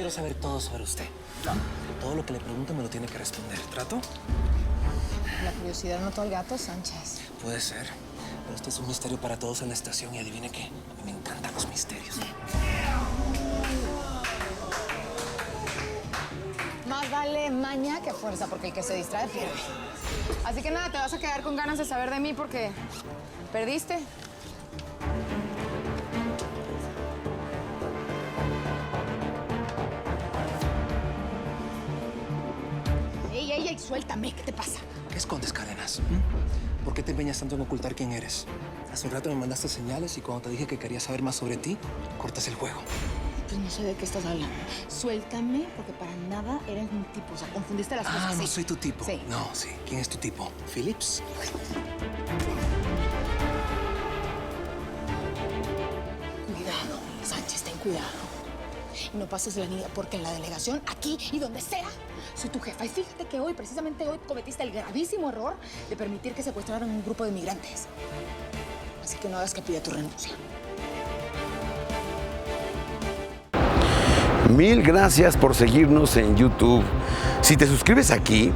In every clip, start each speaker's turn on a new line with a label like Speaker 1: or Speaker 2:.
Speaker 1: quiero saber todo sobre usted. Todo lo que le pregunte me lo tiene que responder. ¿Trato?
Speaker 2: La curiosidad mató al gato, Sánchez.
Speaker 1: Puede ser. Pero este es un misterio para todos en la estación y adivine qué. A mí me encantan los misterios.
Speaker 2: Más vale maña que fuerza, porque el que se distrae pierde. Así que nada, te vas a quedar con ganas de saber de mí porque perdiste. Ey, suéltame, ¿qué te pasa?
Speaker 1: ¿Qué escondes, Cadenas? ¿Por qué te empeñas tanto en ocultar quién eres? Hace un rato me mandaste señales y cuando te dije que quería saber más sobre ti, cortas el juego.
Speaker 2: Pues no sé de qué estás hablando. Suéltame, porque para nada eres mi tipo. O sea, confundiste las cosas.
Speaker 1: Ah, no
Speaker 2: Sí.
Speaker 1: soy tu tipo.
Speaker 2: Sí.
Speaker 1: No, sí. ¿Quién es tu tipo? ¿Phillips?
Speaker 2: Cuidado, Sánchez, ten cuidado. Y no pases la línea, porque en la delegación, aquí y donde sea, soy tu jefa. Y fíjate que hoy, precisamente hoy, cometiste el gravísimo error de permitir que secuestraran un grupo de migrantes. Así que no hagas que pida tu renuncia.
Speaker 3: Mil gracias por seguirnos en YouTube. Si te suscribes aquí,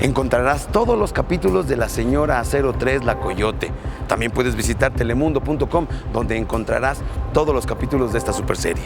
Speaker 3: encontrarás todos los capítulos de La Señora 03 La Coyote. También puedes visitar telemundo.com, donde encontrarás todos los capítulos de esta superserie.